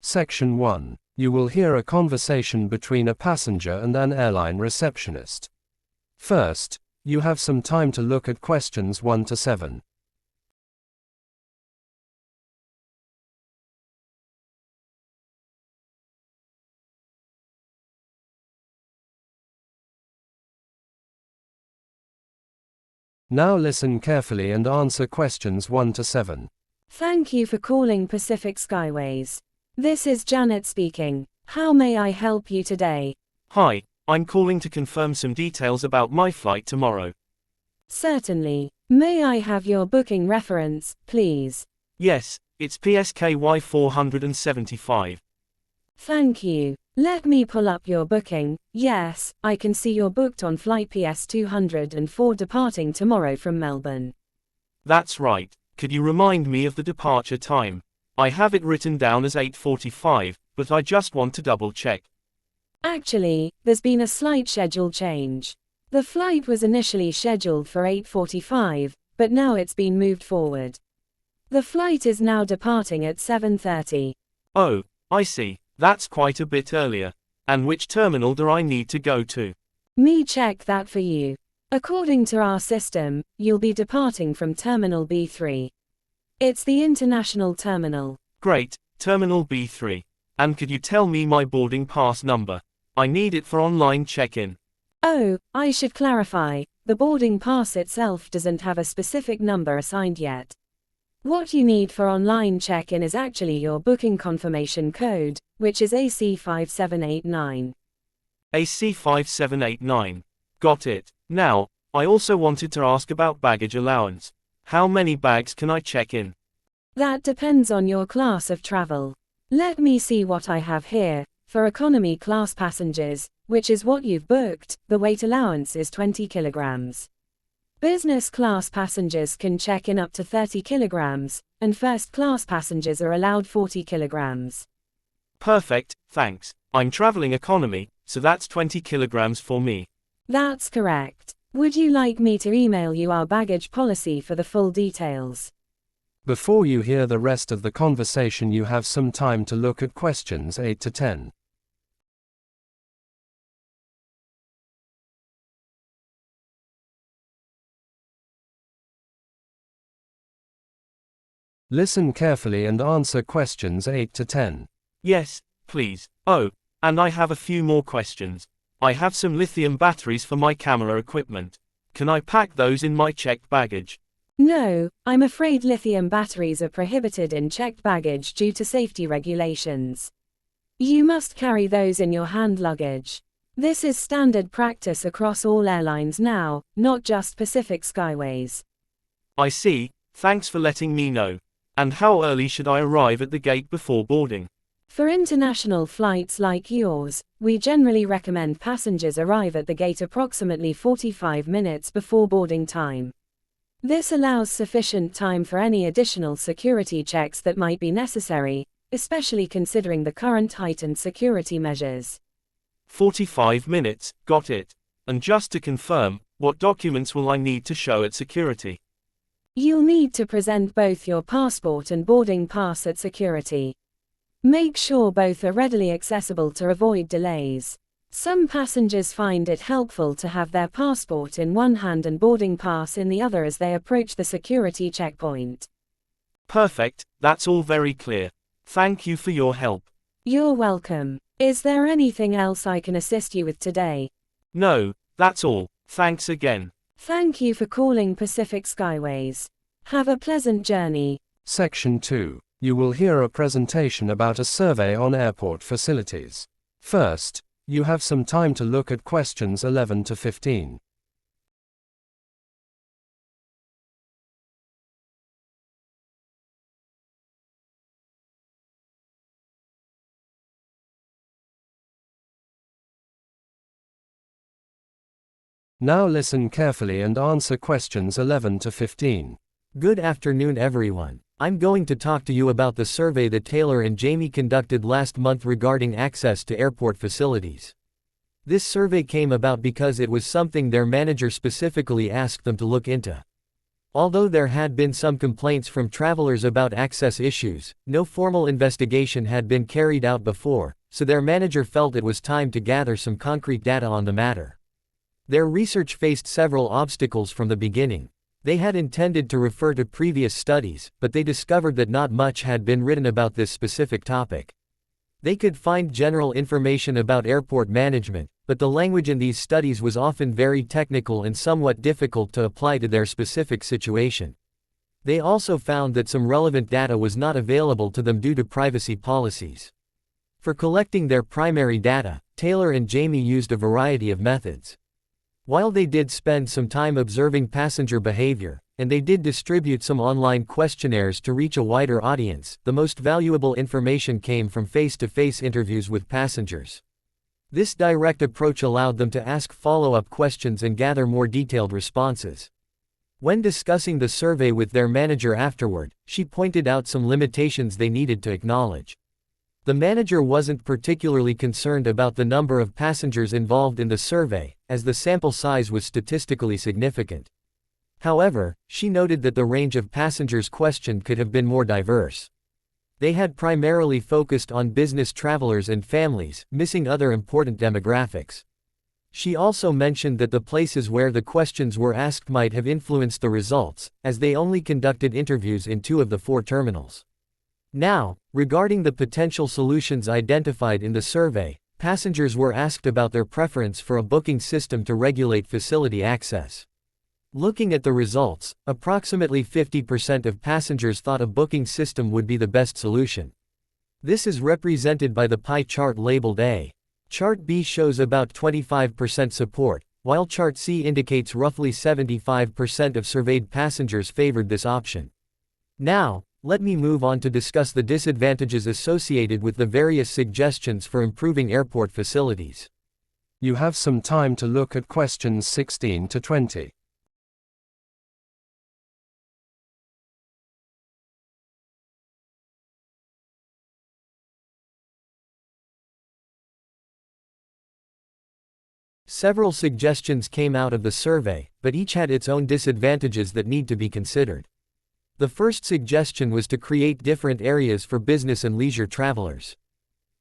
Section 1. You will hear a conversation between a passenger and an airline receptionist. First, you have some time to look at questions 1 to 7. Now listen carefully and answer questions 1 to 7. Thank you for calling Pacific Skyways. This is Janet speaking. How may I help you today? Hi, I'm calling to confirm some details about my flight tomorrow. Certainly. May I have your booking reference, please? Yes, it's PSKY 475. Thank you. Let me pull up your booking. Yes, I can see you're booked on flight PS 204 departing tomorrow from Melbourne. That's right. Could you remind me of the departure time? I have it written down as 8:45, but I just want to double check. Actually, there's been a slight schedule change. The flight was initially scheduled for 8:45, but now it's been moved forward. The flight is now departing at 7:30. Oh, I see. That's quite a bit earlier. And which terminal do I need to go to? Me check that for you. According to our system, you'll be departing from Terminal B3. It's the international terminal. Great, Terminal B3. And could you tell me my boarding pass number? I need it for online check-in. Oh, I should clarify, the boarding pass itself doesn't have a specific number assigned yet. What you need for online check-in is actually your booking confirmation code, which is AC5789. AC5789. Got it. Now, I also wanted to ask about baggage allowance. How many bags can I check in? That depends on your class of travel. Let me see what I have here. For economy class passengers, which is what you've booked, the weight allowance is 20 kilograms. Business class passengers can check in up to 30 kilograms, and first class passengers are allowed 40 kilograms. Perfect, thanks. I'm traveling economy, so that's 20 kilograms for me. That's correct. Would you like me to email you our baggage policy for the full details? Before you hear the rest of the conversation, you have some time to look at questions 8 to 10. Listen carefully and answer questions 8 to 10. Yes, please. Oh, and I have a few more questions. I have some lithium batteries for my camera equipment. Can I pack those in my checked baggage? No, I'm afraid lithium batteries are prohibited in checked baggage due to safety regulations. You must carry those in your hand luggage. This is standard practice across all airlines now, not just Pacific Skyways. I see, thanks for letting me know. And how early should I arrive at the gate before boarding? For international flights like yours, we generally recommend passengers arrive at the gate approximately 45 minutes before boarding time. This allows sufficient time for any additional security checks that might be necessary, especially considering the current heightened security measures. 45 minutes, got it. And just to confirm, what documents will I need to show at security? You'll need to present both your passport and boarding pass at security. Make sure both are readily accessible to avoid delays. Some passengers find it helpful to have their passport in one hand and boarding pass in the other as they approach the security checkpoint. Perfect, that's all very clear. Thank you for your help. You're welcome. Is there anything else I can assist you with today? No, that's all. Thanks again. Thank you for calling Pacific Skyways. Have a pleasant journey. Section 2. You will hear a presentation about a survey on airport facilities. First, you have some time to look at questions 11 to 15. Now listen carefully and answer questions 11 to 15. Good afternoon, everyone. I'm going to talk to you about the survey that Taylor and Jamie conducted last month regarding access to airport facilities. This survey came about because it was something their manager specifically asked them to look into. Although there had been some complaints from travelers about access issues, no formal investigation had been carried out before, so their manager felt it was time to gather some concrete data on the matter. Their research faced several obstacles from the beginning. They had intended to refer to previous studies, but they discovered that not much had been written about this specific topic. They could find general information about airport management, but the language in these studies was often very technical and somewhat difficult to apply to their specific situation. They also found that some relevant data was not available to them due to privacy policies. For collecting their primary data, Taylor and Jamie used a variety of methods. While they did spend some time observing passenger behavior, and they did distribute some online questionnaires to reach a wider audience, the most valuable information came from face-to-face interviews with passengers. This direct approach allowed them to ask follow-up questions and gather more detailed responses. When discussing the survey with their manager afterward, she pointed out some limitations they needed to acknowledge. The manager wasn't particularly concerned about the number of passengers involved in the survey, as the sample size was statistically significant. However, she noted that the range of passengers questioned could have been more diverse. They had primarily focused on business travelers and families, missing other important demographics. She also mentioned that the places where the questions were asked might have influenced the results, as they only conducted interviews in 2 of the 4 terminals. Now, regarding the potential solutions identified in the survey, passengers were asked about their preference for a booking system to regulate facility access. Looking at the results, approximately 50% of passengers thought a booking system would be the best solution. This is represented by the pie chart labeled A. Chart B shows about 25% support, while Chart C indicates roughly 75% of surveyed passengers favored this option. Now, let me move on to discuss the disadvantages associated with the various suggestions for improving airport facilities. You have some time to look at questions 16 to 20. Several suggestions came out of the survey, but each had its own disadvantages that need to be considered. The first suggestion was to create different areas for business and leisure travelers.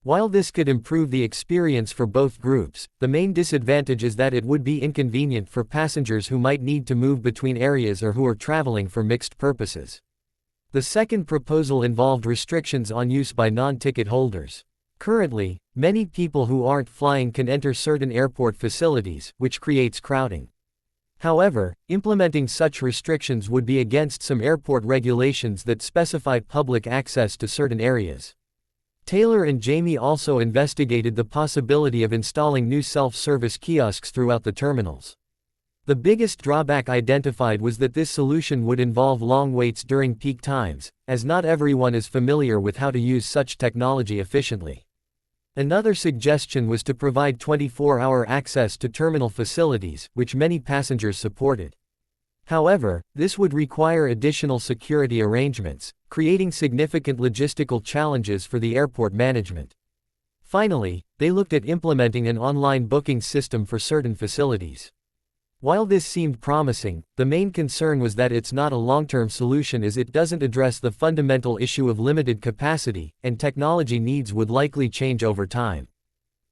While this could improve the experience for both groups, the main disadvantage is that it would be inconvenient for passengers who might need to move between areas or who are traveling for mixed purposes. The second proposal involved restrictions on use by non-ticket holders. Currently, many people who aren't flying can enter certain airport facilities, which creates crowding. However, implementing such restrictions would be against some airport regulations that specify public access to certain areas. Taylor and Jamie also investigated the possibility of installing new self-service kiosks throughout the terminals. The biggest drawback identified was that this solution would involve long waits during peak times, as not everyone is familiar with how to use such technology efficiently. Another suggestion was to provide 24-hour access to terminal facilities, which many passengers supported. However, this would require additional security arrangements, creating significant logistical challenges for the airport management. Finally, they looked at implementing an online booking system for certain facilities. While this seemed promising, the main concern was that it's not a long-term solution as it doesn't address the fundamental issue of limited capacity, and technology needs would likely change over time.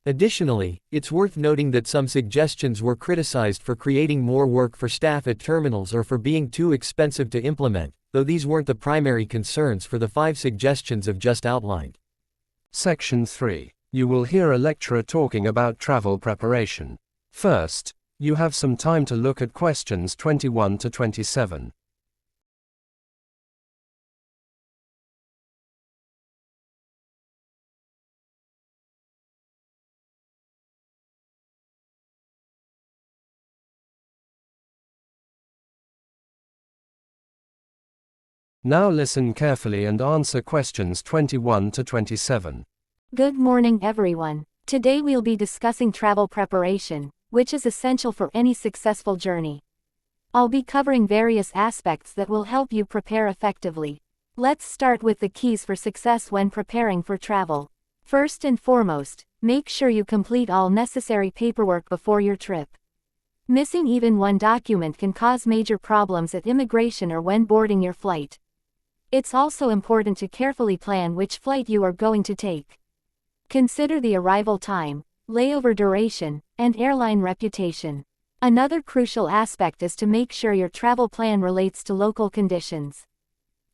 Additionally, it's worth noting that some suggestions were criticized for creating more work for staff at terminals or for being too expensive to implement, though these weren't the primary concerns for the 5 suggestions I've just outlined. Section 3. You will hear a lecturer talking about travel preparation. First, you have some time to look at questions 21 to 27. Now listen carefully and answer questions 21 to 27. Good morning, everyone. Today we'll be discussing travel preparation, which is essential for any successful journey. I'll be covering various aspects that will help you prepare effectively. Let's start with the keys for success when preparing for travel. First and foremost, make sure you complete all necessary paperwork before your trip. Missing even one document can cause major problems at immigration or when boarding your flight. It's also important to carefully plan which flight you are going to take. Consider the arrival time, layover duration, and airline reputation. Another crucial aspect is to make sure your travel plan relates to local conditions.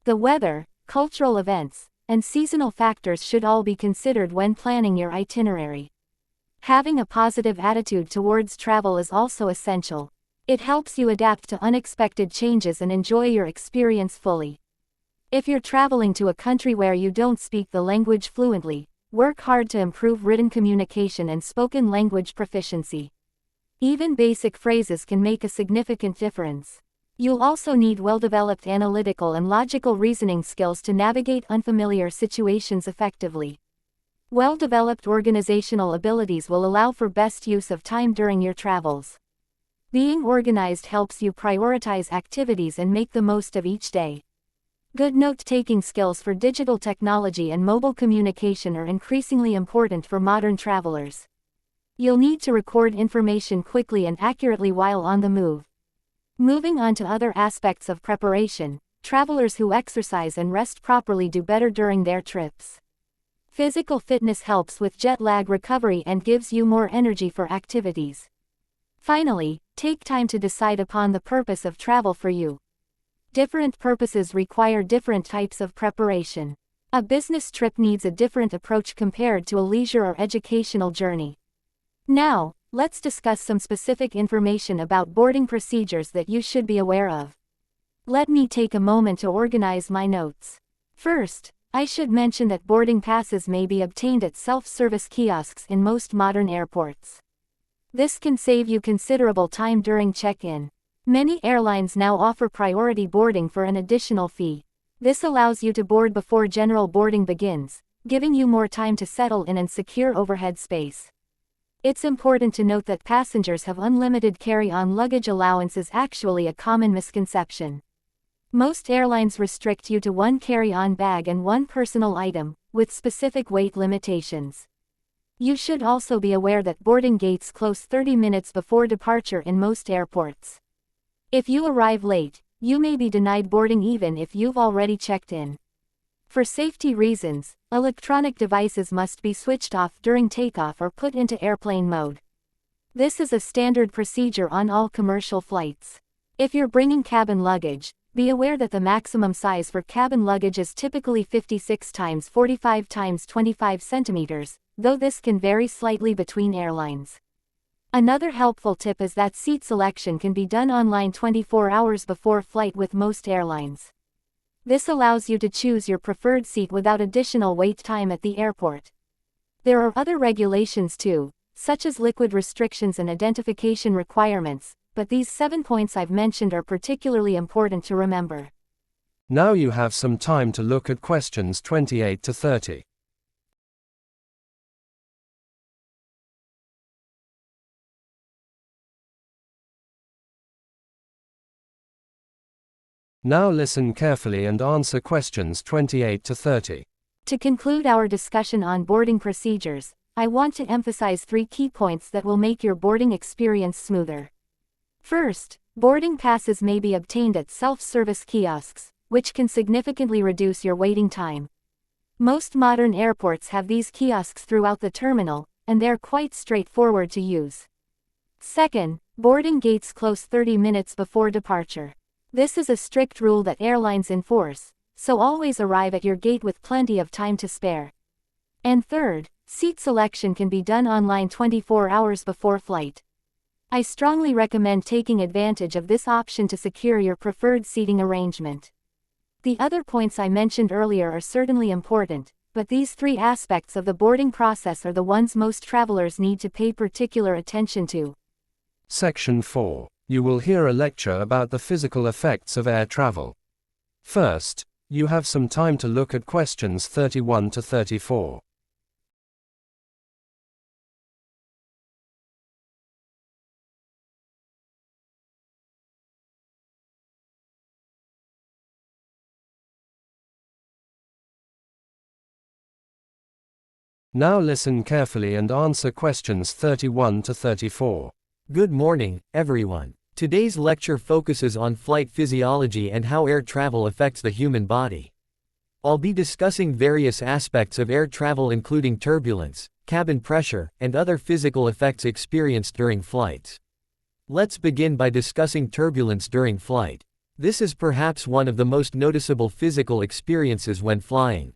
The weather, cultural events, and seasonal factors should all be considered when planning your itinerary. Having a positive attitude towards travel is also essential. It helps you adapt to unexpected changes and enjoy your experience fully. If you're traveling to a country where you don't speak the language fluently, work hard to improve written communication and spoken language proficiency. Even basic phrases can make a significant difference. You'll also need well-developed analytical and logical reasoning skills to navigate unfamiliar situations effectively. Well-developed organizational abilities will allow for best use of time during your travels. Being organized helps you prioritize activities and make the most of each day. Good note-taking skills for digital technology and mobile communication are increasingly important for modern travelers. You'll need to record information quickly and accurately while on the move. Moving on to other aspects of preparation, travelers who exercise and rest properly do better during their trips. Physical fitness helps with jet lag recovery and gives you more energy for activities. Finally, take time to decide upon the purpose of travel for you. Different purposes require different types of preparation. A business trip needs a different approach compared to a leisure or educational journey. Now, let's discuss some specific information about boarding procedures that you should be aware of. Let me take a moment to organize my notes. First, I should mention that boarding passes may be obtained at self-service kiosks in most modern airports. This can save you considerable time during check-in. Many airlines now offer priority boarding for an additional fee. This allows you to board before general boarding begins, giving you more time to settle in and secure overhead space. It's important to note that passengers have unlimited carry-on luggage allowance is actually a common misconception. Most airlines restrict you to one carry-on bag and one personal item, with specific weight limitations. You should also be aware that boarding gates close 30 minutes before departure in most airports. If you arrive late, you may be denied boarding even if you've already checked in. For safety reasons, electronic devices must be switched off during takeoff or put into airplane mode. This is a standard procedure on all commercial flights. If you're bringing cabin luggage, be aware that the maximum size for cabin luggage is typically 56 x 45 x 25 centimeters, though this can vary slightly between airlines. Another helpful tip is that seat selection can be done online 24 hours before flight with most airlines. This allows you to choose your preferred seat without additional wait time at the airport. There are other regulations too, such as liquid restrictions and identification requirements, but these 7 points I've mentioned are particularly important to remember. Now you have some time to look at questions 28 to 30. Now listen carefully and answer questions 28 to 30. To conclude our discussion on boarding procedures, I want to emphasize 3 key points that will make your boarding experience smoother. First, boarding passes may be obtained at self-service kiosks, which can significantly reduce your waiting time. Most modern airports have these kiosks throughout the terminal, and they're quite straightforward to use. Second, boarding gates close 30 minutes before departure. This is a strict rule that airlines enforce, so always arrive at your gate with plenty of time to spare. And third, seat selection can be done online 24 hours before flight. I strongly recommend taking advantage of this option to secure your preferred seating arrangement. The other points I mentioned earlier are certainly important, but these 3 aspects of the boarding process are the ones most travelers need to pay particular attention to. Section 4. You will hear a lecture about the physical effects of air travel. First, you have some time to look at questions 31 to 34. Now listen carefully and answer questions 31 to 34. Good morning, everyone. Today's lecture focuses on flight physiology and how air travel affects the human body. I'll be discussing various aspects of air travel including turbulence, cabin pressure, and other physical effects experienced during flights. Let's begin by discussing turbulence during flight. This is perhaps one of the most noticeable physical experiences when flying.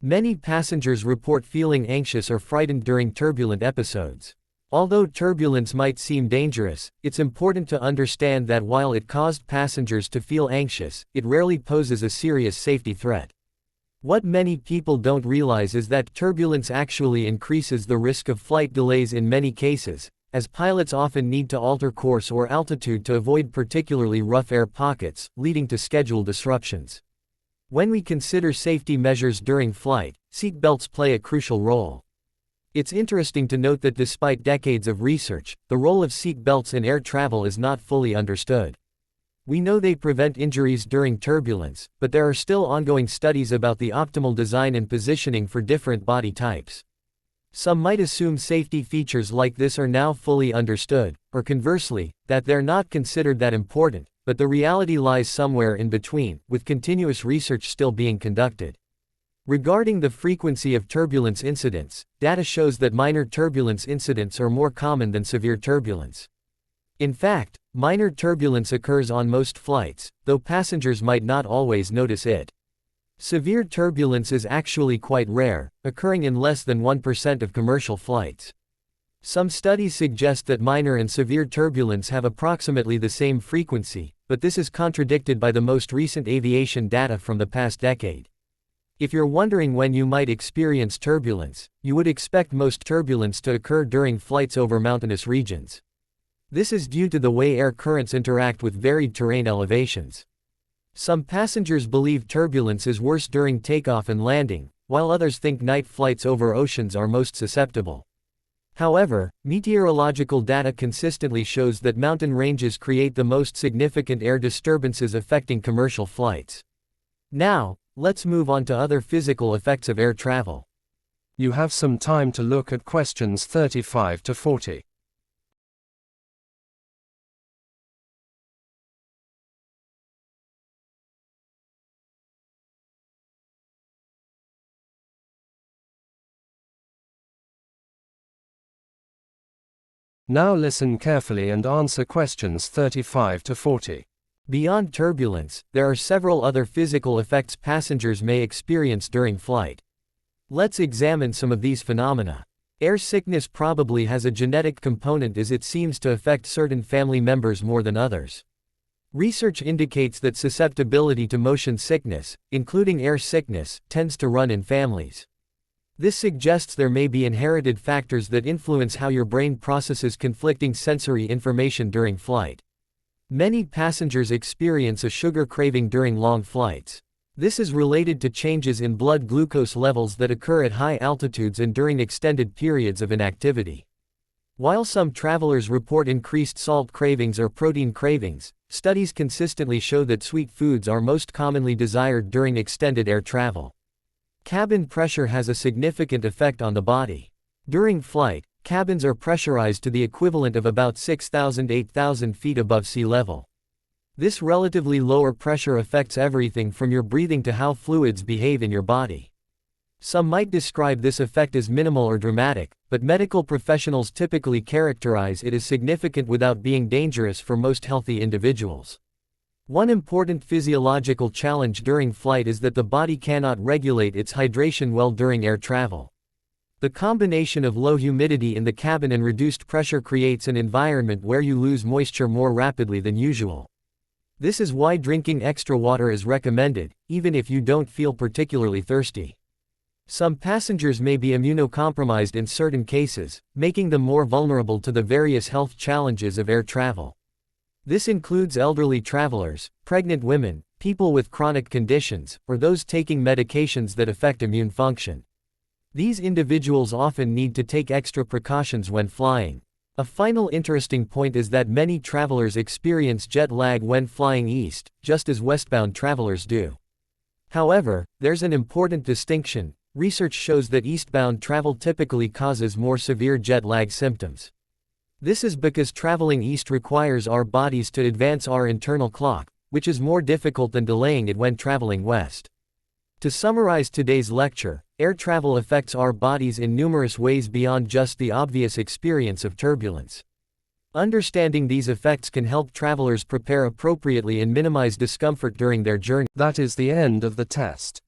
Many passengers report feeling anxious or frightened during turbulent episodes. Although turbulence might seem dangerous, it's important to understand that while it caused passengers to feel anxious, it rarely poses a serious safety threat. What many people don't realize is that turbulence actually increases the risk of flight delays in many cases, as pilots often need to alter course or altitude to avoid particularly rough air pockets, leading to schedule disruptions. When we consider safety measures during flight, seat belts play a crucial role. It's interesting to note that despite decades of research, the role of seat belts in air travel is not fully understood. We know they prevent injuries during turbulence, but there are still ongoing studies about the optimal design and positioning for different body types. Some might assume safety features like this are now fully understood, or conversely, that they're not considered that important, but the reality lies somewhere in between, with continuous research still being conducted. Regarding the frequency of turbulence incidents, data shows that minor turbulence incidents are more common than severe turbulence. In fact, minor turbulence occurs on most flights, though passengers might not always notice it. Severe turbulence is actually quite rare, occurring in less than 1% of commercial flights. Some studies suggest that minor and severe turbulence have approximately the same frequency, but this is contradicted by the most recent aviation data from the past decade. If you're wondering when you might experience turbulence, you would expect most turbulence to occur during flights over mountainous regions. This is due to the way air currents interact with varied terrain elevations. Some passengers believe turbulence is worse during takeoff and landing, while others think night flights over oceans are most susceptible. However, meteorological data consistently shows that mountain ranges create the most significant air disturbances affecting commercial flights. Now, let's move on to other physical effects of air travel. You have some time to look at questions 35 to 40. Now listen carefully and answer questions 35 to 40. Beyond turbulence, there are several other physical effects passengers may experience during flight. Let's examine some of these phenomena. Air sickness probably has a genetic component as it seems to affect certain family members more than others. Research indicates that susceptibility to motion sickness, including air sickness, tends to run in families. This suggests there may be inherited factors that influence how your brain processes conflicting sensory information during flight. Many passengers experience a sugar craving during long flights. This is related to changes in blood glucose levels that occur at high altitudes and during extended periods of inactivity. While some travelers report increased salt cravings or protein cravings, studies consistently show that sweet foods are most commonly desired during extended air travel. Cabin pressure has a significant effect on the body. During flight, cabins are pressurized to the equivalent of about 6,000–8,000 feet above sea level. This relatively lower pressure affects everything from your breathing to how fluids behave in your body. Some might describe this effect as minimal or dramatic, but medical professionals typically characterize it as significant without being dangerous for most healthy individuals. One important physiological challenge during flight is that the body cannot regulate its hydration well during air travel. The combination of low humidity in the cabin and reduced pressure creates an environment where you lose moisture more rapidly than usual. This is why drinking extra water is recommended, even if you don't feel particularly thirsty. Some passengers may be immunocompromised in certain cases, making them more vulnerable to the various health challenges of air travel. This includes elderly travelers, pregnant women, people with chronic conditions, or those taking medications that affect immune function. These individuals often need to take extra precautions when flying. A final interesting point is that many travelers experience jet lag when flying east, just as westbound travelers do. However, there's an important distinction. Research shows that eastbound travel typically causes more severe jet lag symptoms. This is because traveling east requires our bodies to advance our internal clock, which is more difficult than delaying it when traveling west. To summarize today's lecture, air travel affects our bodies in numerous ways beyond just the obvious experience of turbulence. Understanding these effects can help travelers prepare appropriately and minimize discomfort during their journey. That is the end of the test.